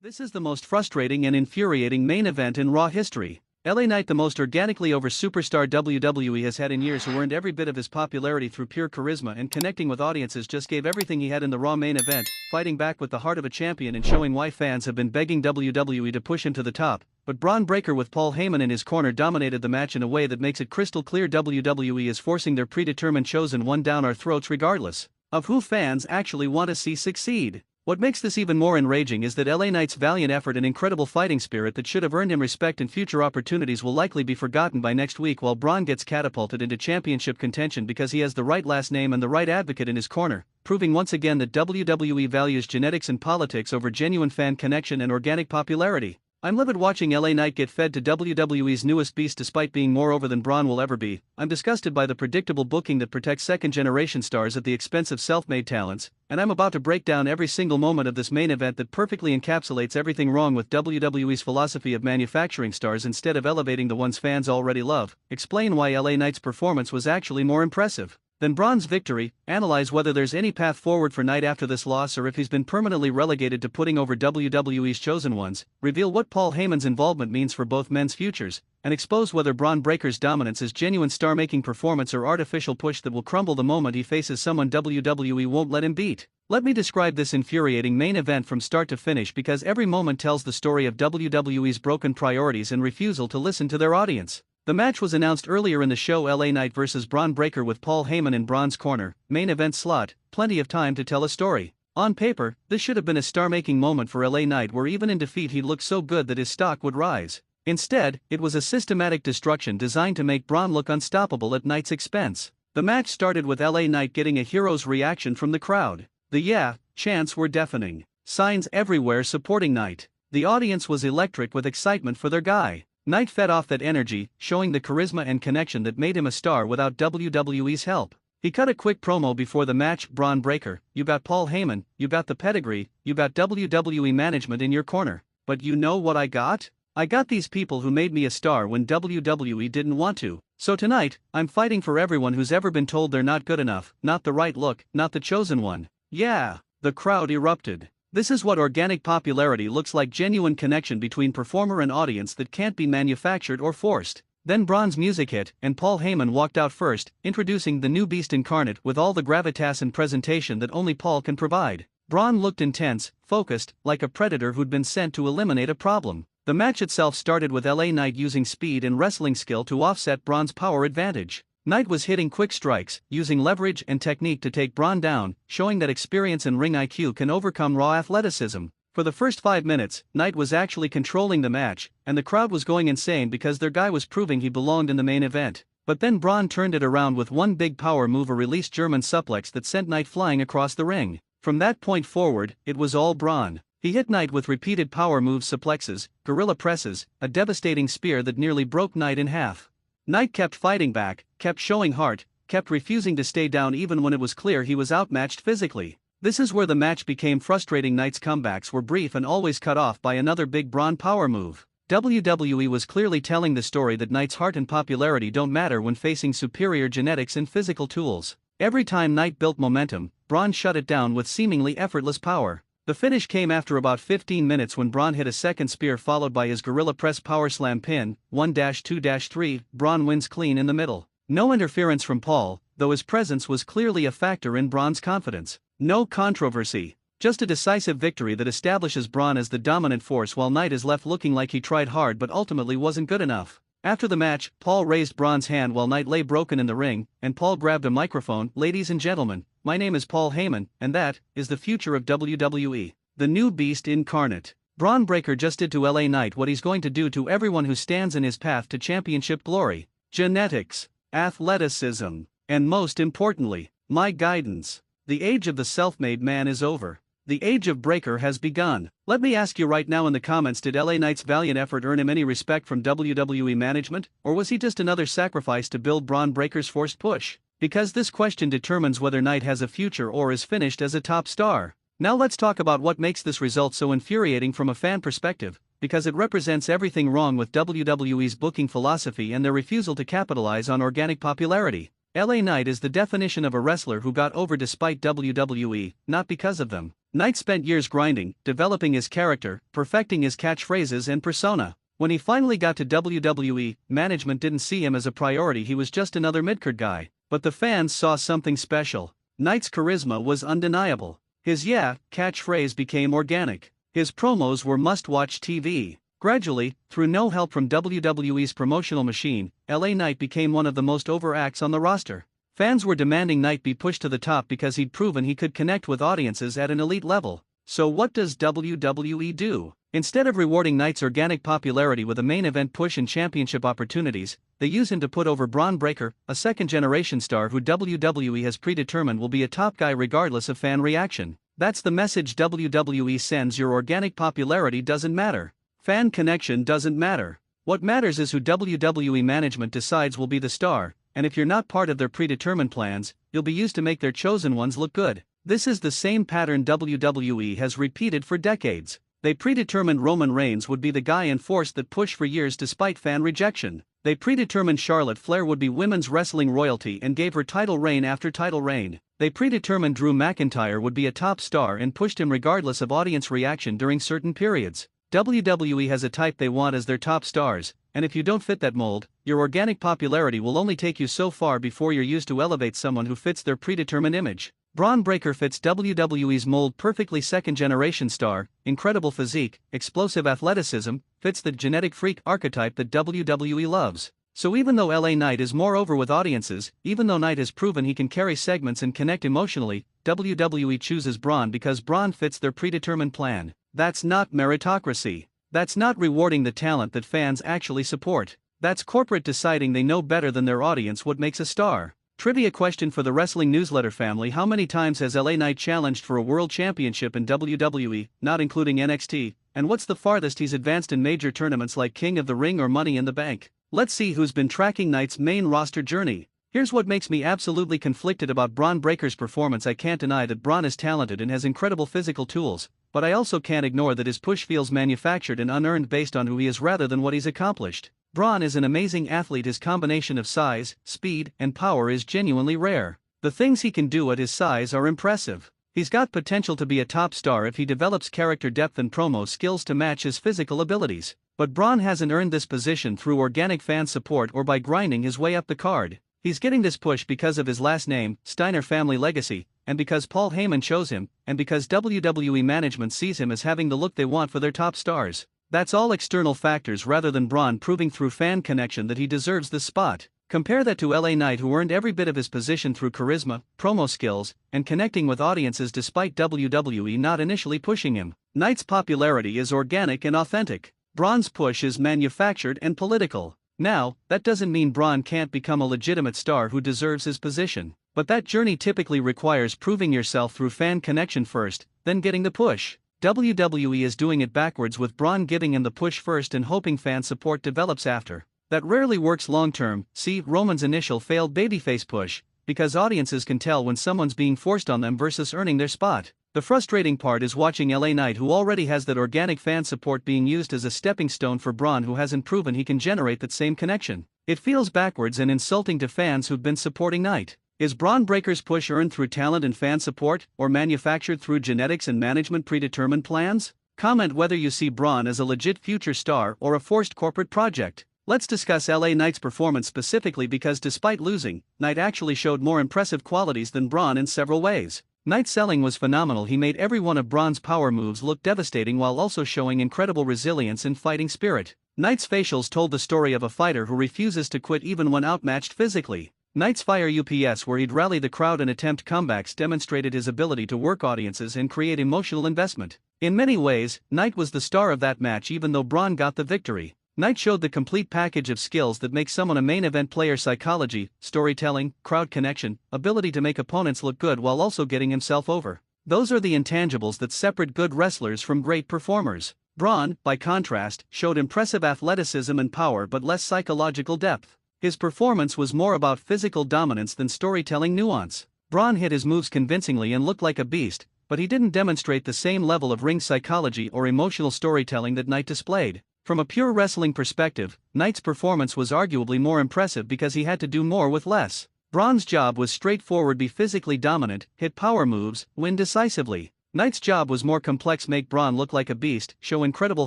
This is the most frustrating and infuriating main event in Raw history. LA Knight, the most organically over superstar WWE has had in years, who earned every bit of his popularity through pure charisma and connecting with audiences, just gave everything he had in the Raw main event, fighting back with the heart of a champion and showing why fans have been begging WWE to push him to the top. But Bron Breakker, with Paul Heyman in his corner, dominated the match in a way that makes it crystal clear WWE is forcing their predetermined chosen one down our throats regardless of who fans actually want to see succeed. What makes this even more enraging is that LA Knight's valiant effort and incredible fighting spirit that should have earned him respect and future opportunities will likely be forgotten by next week, while Bron gets catapulted into championship contention because he has the right last name and the right advocate in his corner, proving once again that WWE values genetics and politics over genuine fan connection and organic popularity. I'm livid watching LA Knight get fed to WWE's newest beast despite being more over than Bron will ever be. I'm disgusted by the predictable booking that protects second-generation stars at the expense of self-made talents, and I'm about to break down every single moment of this main event that perfectly encapsulates everything wrong with WWE's philosophy of manufacturing stars instead of elevating the ones fans already love, explain why LA Knight's performance was actually more impressive than Bron's victory, analyze whether there's any path forward for Knight after this loss or if he's been permanently relegated to putting over WWE's chosen ones, reveal what Paul Heyman's involvement means for both men's futures, and expose whether Bron Breakker's dominance is genuine star-making performance or artificial push that will crumble the moment he faces someone WWE won't let him beat. Let me describe this infuriating main event from start to finish, because every moment tells the story of WWE's broken priorities and refusal to listen to their audience. The match was announced earlier in the show: LA Knight vs Bron Breakker, with Paul Heyman in Bron's corner, main event slot, plenty of time to tell a story. On paper, this should have been a star-making moment for LA Knight, where even in defeat he looked so good that his stock would rise. Instead, it was a systematic destruction designed to make Bron look unstoppable at Knight's expense. The match started with LA Knight getting a hero's reaction from the crowd. The "yeah" chants were deafening. Signs everywhere supporting Knight. The audience was electric with excitement for their guy. Knight fed off that energy, showing the charisma and connection that made him a star without WWE's help. He cut a quick promo before the match: Bron Breakker, you got Paul Heyman, you got the pedigree, you got WWE management in your corner. But you know what I got? I got these people who made me a star when WWE didn't want to. So tonight, I'm fighting for everyone who's ever been told they're not good enough, not the right look, not the chosen one. Yeah! The crowd erupted. This is what organic popularity looks like: genuine connection between performer and audience that can't be manufactured or forced. Then Bron's music hit, and Paul Heyman walked out first, introducing the new beast incarnate with all the gravitas and presentation that only Paul can provide. Bron looked intense, focused, like a predator who'd been sent to eliminate a problem. The match itself started with LA Knight using speed and wrestling skill to offset Bron's power advantage. Knight was hitting quick strikes, using leverage and technique to take Bron down, showing that experience and ring IQ can overcome raw athleticism. For the first 5 minutes, Knight was actually controlling the match, and the crowd was going insane because their guy was proving he belonged in the main event. But then Bron turned it around with one big power move, a released German suplex that sent Knight flying across the ring. From that point forward, it was all Bron. He hit Knight with repeated power moves, suplexes, gorilla presses, a devastating spear that nearly broke Knight in half. Knight kept fighting back, kept showing heart, kept refusing to stay down even when it was clear he was outmatched physically. This is where the match became frustrating. Knight's comebacks were brief and always cut off by another big Bron power move. WWE was clearly telling the story that Knight's heart and popularity don't matter when facing superior genetics and physical tools. Every time Knight built momentum, Bron shut it down with seemingly effortless power. The finish came after about 15 minutes when Bron hit a second spear followed by his gorilla press power slam pin. 1-2-3, Bron wins clean in the middle. No interference from Paul, though his presence was clearly a factor in Bron's confidence. No controversy. Just a decisive victory that establishes Bron as the dominant force, while Knight is left looking like he tried hard but ultimately wasn't good enough. After the match, Paul raised Bron's hand while Knight lay broken in the ring, and Paul grabbed a microphone. Ladies and gentlemen, my name is Paul Heyman, and that is the future of WWE. The new beast incarnate. Bron Breakker just did to LA Knight what he's going to do to everyone who stands in his path to championship glory. Genetics, athleticism, and most importantly, my guidance. The age of the self-made man is over. The age of Breakker has begun. Let me ask you right now in the comments, did LA Knight's valiant effort earn him any respect from WWE management, or was he just another sacrifice to build Bron Breakker's forced push? Because this question determines whether Knight has a future or is finished as a top star. Now let's talk about what makes this result so infuriating from a fan perspective, because it represents everything wrong with WWE's booking philosophy and their refusal to capitalize on organic popularity. LA Knight is the definition of a wrestler who got over despite WWE, not because of them. Knight spent years grinding, developing his character, perfecting his catchphrases and persona. When he finally got to WWE, management didn't see him as a priority, he was just another midcard guy. But the fans saw something special. Knight's charisma was undeniable. His "yeah" catchphrase became organic. His promos were must-watch TV. Gradually, through no help from WWE's promotional machine, LA Knight became one of the most over acts on the roster. Fans were demanding Knight be pushed to the top because he'd proven he could connect with audiences at an elite level. So what does WWE do? Instead of rewarding Knight's organic popularity with a main event push and championship opportunities, they use him to put over Bron Breakker, a second-generation star who WWE has predetermined will be a top guy regardless of fan reaction. That's the message WWE sends: your organic popularity doesn't matter. Fan connection doesn't matter. What matters is who WWE management decides will be the star, and if you're not part of their predetermined plans, you'll be used to make their chosen ones look good. This is the same pattern WWE has repeated for decades. They predetermined Roman Reigns would be the guy and force that push for years despite fan rejection. They predetermined Charlotte Flair would be women's wrestling royalty and gave her title reign after title reign. They predetermined Drew McIntyre would be a top star and pushed him regardless of audience reaction during certain periods. WWE has a type they want as their top stars, and if you don't fit that mold, your organic popularity will only take you so far before you're used to elevate someone who fits their predetermined image. Bron Breakker fits WWE's mold perfectly. Second-generation star, incredible physique, explosive athleticism, fits the genetic freak archetype that WWE loves. So even though LA Knight is more over with audiences, even though Knight has proven he can carry segments and connect emotionally, WWE chooses Bron because Bron fits their predetermined plan. That's not meritocracy. That's not rewarding the talent that fans actually support. That's corporate deciding they know better than their audience what makes a star. Trivia question for the wrestling newsletter family: how many times has LA Knight challenged for a world championship in WWE, not including NXT, and what's the farthest he's advanced in major tournaments like King of the Ring or Money in the Bank? Let's see who's been tracking Knight's main roster journey. Here's what makes me absolutely conflicted about Bron Breakker's performance. I can't deny that Bron is talented and has incredible physical tools, but I also can't ignore that his push feels manufactured and unearned based on who he is rather than what he's accomplished. Bron is an amazing athlete. His combination of size, speed, and power is genuinely rare. The things he can do at his size are impressive. He's got potential to be a top star if he develops character depth and promo skills to match his physical abilities. But Bron hasn't earned this position through organic fan support or by grinding his way up the card. He's getting this push because of his last name, Steiner family legacy, and because Paul Heyman chose him, and because WWE management sees him as having the look they want for their top stars. That's all external factors rather than Bron proving through fan connection that he deserves this spot. Compare that to LA Knight, who earned every bit of his position through charisma, promo skills, and connecting with audiences despite WWE not initially pushing him. Knight's popularity is organic and authentic. Bron's push is manufactured and political. Now, that doesn't mean Bron can't become a legitimate star who deserves his position. But that journey typically requires proving yourself through fan connection first, then getting the push. WWE is doing it backwards, with Bron giving him the push first and hoping fan support develops after. That rarely works long term. See Roman's initial failed babyface push, because audiences can tell when someone's being forced on them versus earning their spot. The frustrating part is watching LA Knight, who already has that organic fan support, being used as a stepping stone for Bron, who hasn't proven he can generate that same connection. It feels backwards and insulting to fans who've been supporting Knight. Is Bron Breakker's push earned through talent and fan support, or manufactured through genetics and management predetermined plans? Comment whether you see Bron as a legit future star or a forced corporate project. Let's discuss LA Knight's performance specifically, because despite losing, Knight actually showed more impressive qualities than Bron in several ways. Knight's selling was phenomenal. He made every one of Bron's power moves look devastating while also showing incredible resilience and fighting spirit. Knight's facials told the story of a fighter who refuses to quit even when outmatched physically. Knight's fire UPS, where he'd rally the crowd and attempt comebacks, demonstrated his ability to work audiences and create emotional investment. In many ways, Knight was the star of that match, even though Bron got the victory. Knight showed the complete package of skills that make someone a main event player: psychology, storytelling, crowd connection, ability to make opponents look good while also getting himself over. Those are the intangibles that separate good wrestlers from great performers. Bron, by contrast, showed impressive athleticism and power but less psychological depth. His performance was more about physical dominance than storytelling nuance. Bron hit his moves convincingly and looked like a beast, but he didn't demonstrate the same level of ring psychology or emotional storytelling that Knight displayed. From a pure wrestling perspective, Knight's performance was arguably more impressive because he had to do more with less. Bron's job was straightforward: be physically dominant, hit power moves, win decisively. Knight's job was more complex: make Bron look like a beast, show incredible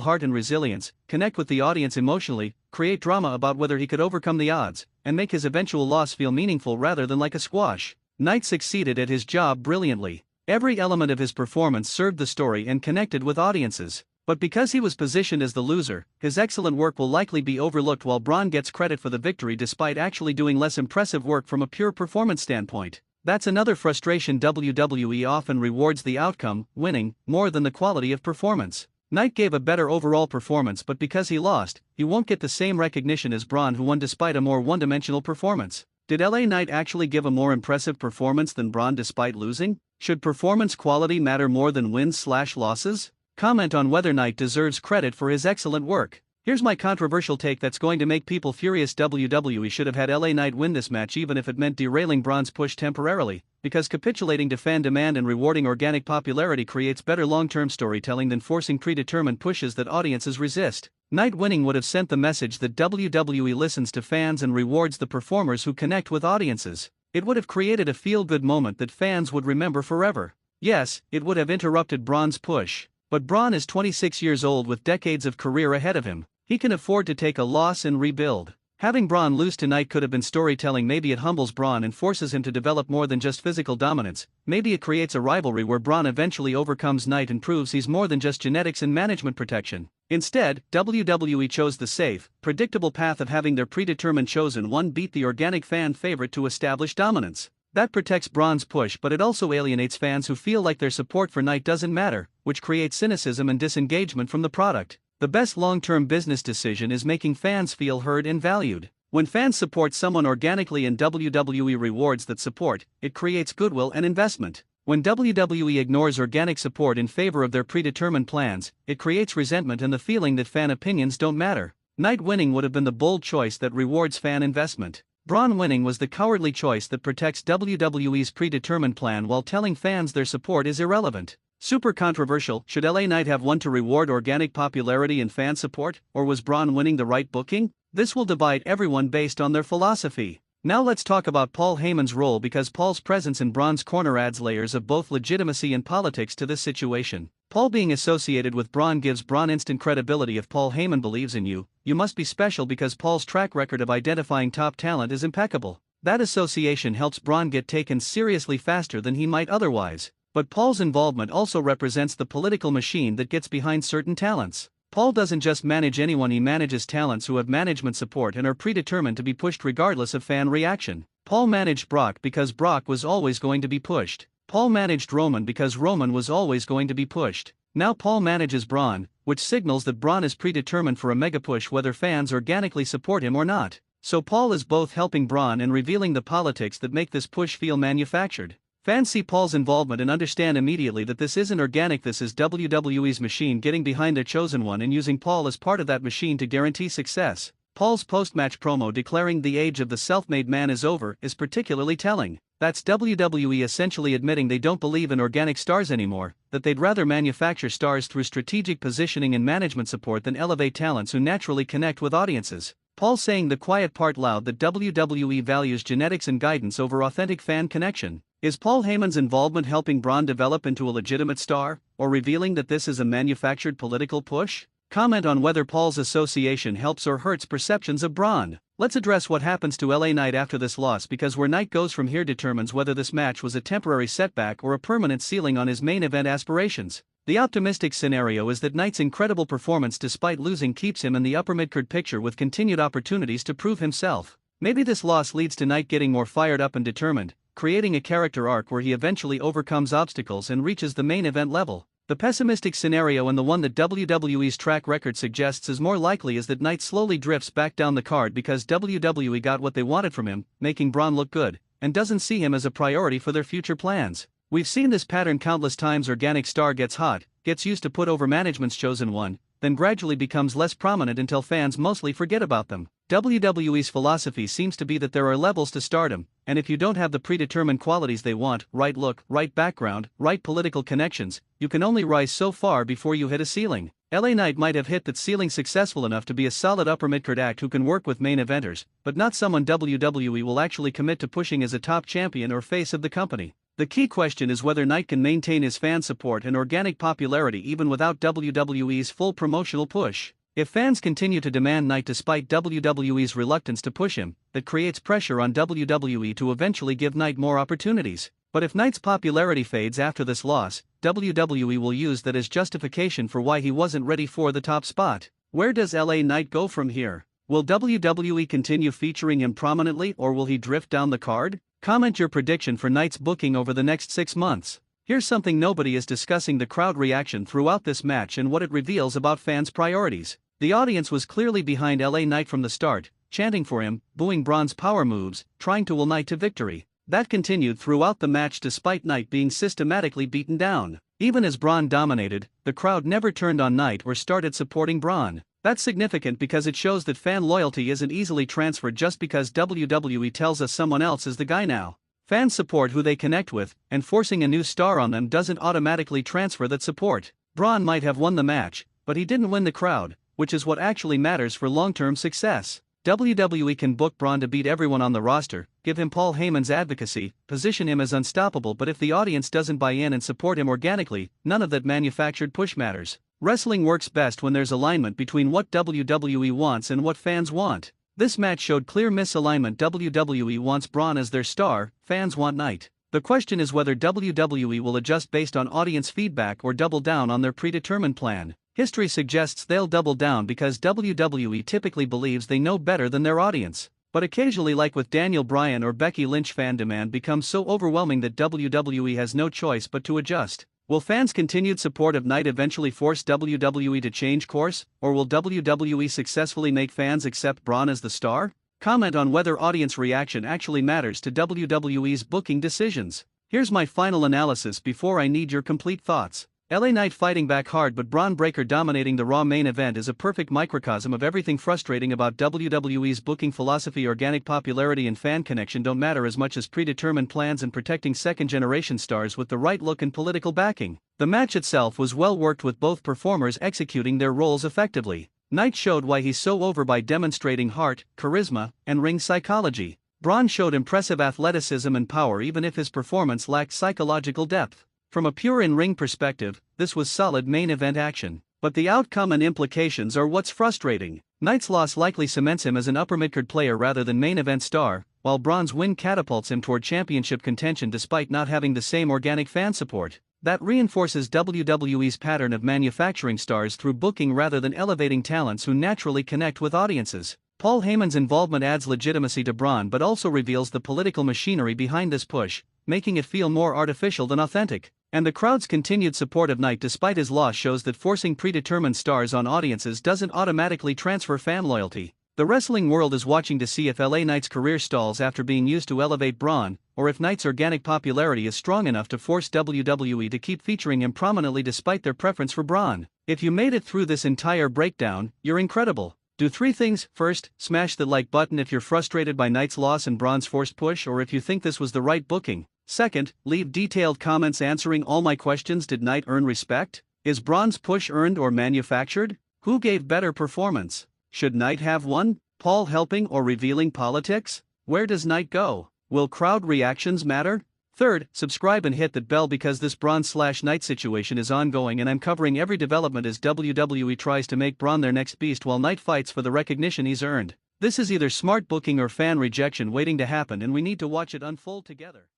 heart and resilience, connect with the audience emotionally, create drama about whether he could overcome the odds, and make his eventual loss feel meaningful rather than like a squash. Knight succeeded at his job brilliantly. Every element of his performance served the story and connected with audiences. But because he was positioned as the loser, his excellent work will likely be overlooked while Bron gets credit for the victory despite actually doing less impressive work from a pure performance standpoint. That's another frustration: WWE often rewards the outcome, winning, more than the quality of performance. Knight gave a better overall performance, but because he lost, he won't get the same recognition as Bron, who won despite a more one-dimensional performance. Did LA Knight actually give a more impressive performance than Bron despite losing? Should performance quality matter more than wins/losses? Comment on whether Knight deserves credit for his excellent work. Here's my controversial take that's going to make people furious: WWE should have had LA Knight win this match, even if it meant derailing Bron's push temporarily, because capitulating to fan demand and rewarding organic popularity creates better long-term storytelling than forcing predetermined pushes that audiences resist. Knight winning would have sent the message that WWE listens to fans and rewards the performers who connect with audiences. It would have created a feel-good moment that fans would remember forever. Yes, it would have interrupted Bron's push. But Bron is 26 years old with decades of career ahead of him. He can afford to take a loss and rebuild. Having Bron lose tonight could have been storytelling. Maybe it humbles Bron and forces him to develop more than just physical dominance. Maybe it creates a rivalry where Bron eventually overcomes Knight and proves he's more than just genetics and management protection. Instead, WWE chose the safe, predictable path of having their predetermined chosen one beat the organic fan favorite to establish dominance. That protects Bron's push, but it also alienates fans who feel like their support for Knight doesn't matter, which creates cynicism and disengagement from the product. The best long-term business decision is making fans feel heard and valued. When fans support someone organically and WWE rewards that support, it creates goodwill and investment. When WWE ignores organic support in favor of their predetermined plans, it creates resentment and the feeling that fan opinions don't matter. Knight winning would have been the bold choice that rewards fan investment. Bron winning was the cowardly choice that protects WWE's predetermined plan while telling fans their support is irrelevant. Super controversial: should LA Knight have won to reward organic popularity and fan support, or was Bron winning the right booking? This will divide everyone based on their philosophy. Now let's talk about Paul Heyman's role, because Paul's presence in Bron's corner adds layers of both legitimacy and politics to this situation. Paul being associated with Bron gives Bron instant credibility. If Paul Heyman believes in you, you must be special, because Paul's track record of identifying top talent is impeccable. That association helps Bron get taken seriously faster than he might otherwise. But Paul's involvement also represents the political machine that gets behind certain talents. Paul doesn't just manage anyone, he manages talents who have management support and are predetermined to be pushed regardless of fan reaction. Paul managed Brock because Brock was always going to be pushed. Paul managed Roman because Roman was always going to be pushed. Now Paul manages Bron, which signals that Bron is predetermined for a mega push whether fans organically support him or not. So Paul is both helping Bron and revealing the politics that make this push feel manufactured. Fans see Paul's involvement and understand immediately that this isn't organic. This is WWE's machine getting behind their chosen one and using Paul as part of that machine to guarantee success. Paul's post-match promo declaring the age of the self-made man is over is particularly telling. That's WWE essentially admitting they don't believe in organic stars anymore, that they'd rather manufacture stars through strategic positioning and management support than elevate talents who naturally connect with audiences. Paul saying the quiet part loud that WWE values genetics and guidance over authentic fan connection. Is Paul Heyman's involvement helping Bron develop into a legitimate star, or revealing that this is a manufactured political push? Comment on whether Paul's association helps or hurts perceptions of Bron. Let's address what happens to LA Knight after this loss, because where Knight goes from here determines whether this match was a temporary setback or a permanent ceiling on his main event aspirations. The optimistic scenario is that Knight's incredible performance despite losing keeps him in the upper mid-card picture with continued opportunities to prove himself. Maybe this loss leads to Knight getting more fired up and determined, creating a character arc where he eventually overcomes obstacles and reaches the main event level. The pessimistic scenario, and the one that WWE's track record suggests is more likely, is that Knight slowly drifts back down the card because WWE got what they wanted from him, making Bron look good, and doesn't see him as a priority for their future plans. We've seen this pattern countless times. Organic star gets hot, gets used to put over management's chosen one, then gradually becomes less prominent until fans mostly forget about them. WWE's philosophy seems to be that there are levels to stardom, and if you don't have the predetermined qualities they want, right look, right background, right political connections, you can only rise so far before you hit a ceiling. LA Knight might have hit that ceiling successful enough to be a solid upper mid-card act who can work with main eventers, but not someone WWE will actually commit to pushing as a top champion or face of the company. The key question is whether Knight can maintain his fan support and organic popularity even without WWE's full promotional push. If fans continue to demand Knight despite WWE's reluctance to push him, that creates pressure on WWE to eventually give Knight more opportunities. But if Knight's popularity fades after this loss, WWE will use that as justification for why he wasn't ready for the top spot. Where does LA Knight go from here? Will WWE continue featuring him prominently or will he drift down the card? Comment your prediction for Knight's booking over the next 6 months. Here's something nobody is discussing: the crowd reaction throughout this match and what it reveals about fans' priorities. The audience was clearly behind LA Knight from the start, chanting for him, booing Bron's power moves, trying to will Knight to victory. That continued throughout the match despite Knight being systematically beaten down. Even as Bron dominated, the crowd never turned on Knight or started supporting Bron. That's significant because it shows that fan loyalty isn't easily transferred just because WWE tells us someone else is the guy now. Fans support who they connect with, and forcing a new star on them doesn't automatically transfer that support. Bron might have won the match, but he didn't win the crowd, which is what actually matters for long-term success. WWE can book Bron to beat everyone on the roster, give him Paul Heyman's advocacy, position him as unstoppable, but if the audience doesn't buy in and support him organically, none of that manufactured push matters. Wrestling works best when there's alignment between what WWE wants and what fans want. This match showed clear misalignment. WWE wants Bron as their star, fans want Knight. The question is whether WWE will adjust based on audience feedback or double down on their predetermined plan. History suggests they'll double down because WWE typically believes they know better than their audience. But occasionally, like with Daniel Bryan or Becky Lynch, fan demand becomes so overwhelming that WWE has no choice but to adjust. Will fans' continued support of Knight eventually force WWE to change course, or will WWE successfully make fans accept Bron as the star? Comment on whether audience reaction actually matters to WWE's booking decisions. Here's my final analysis before I need your complete thoughts. LA Knight fighting back hard but Bron Breakker dominating the Raw main event is a perfect microcosm of everything frustrating about WWE's booking philosophy. Organic popularity and fan connection don't matter as much as predetermined plans and protecting second-generation stars with the right look and political backing. The match itself was well worked with both performers executing their roles effectively. Knight showed why he's so over by demonstrating heart, charisma, and ring psychology. Bron showed impressive athleticism and power even if his performance lacked psychological depth. From a pure in-ring perspective, this was solid main event action. But the outcome and implications are what's frustrating. Knight's loss likely cements him as an upper mid-card player rather than main event star, while Bron's win catapults him toward championship contention despite not having the same organic fan support. That reinforces WWE's pattern of manufacturing stars through booking rather than elevating talents who naturally connect with audiences. Paul Heyman's involvement adds legitimacy to Bron but also reveals the political machinery behind this push, making it feel more artificial than authentic. And the crowd's continued support of Knight despite his loss shows that forcing predetermined stars on audiences doesn't automatically transfer fan loyalty. The wrestling world is watching to see if LA Knight's career stalls after being used to elevate Bron, or if Knight's organic popularity is strong enough to force WWE to keep featuring him prominently despite their preference for Bron. If you made it through this entire breakdown, you're incredible. Do 3 things. First, smash the like button if you're frustrated by Knight's loss and Bron's forced push or if you think this was the right booking. Second, leave detailed comments answering all my questions. Did Knight earn respect? Is Bron's push earned or manufactured? Who gave better performance? Should Knight have won? Paul helping or revealing politics? Where does Knight go? Will crowd reactions matter? Third, subscribe and hit that bell because this Bron/Knight situation is ongoing and I'm covering every development as WWE tries to make Bron their next beast while Knight fights for the recognition he's earned. This is either smart booking or fan rejection waiting to happen and we need to watch it unfold together.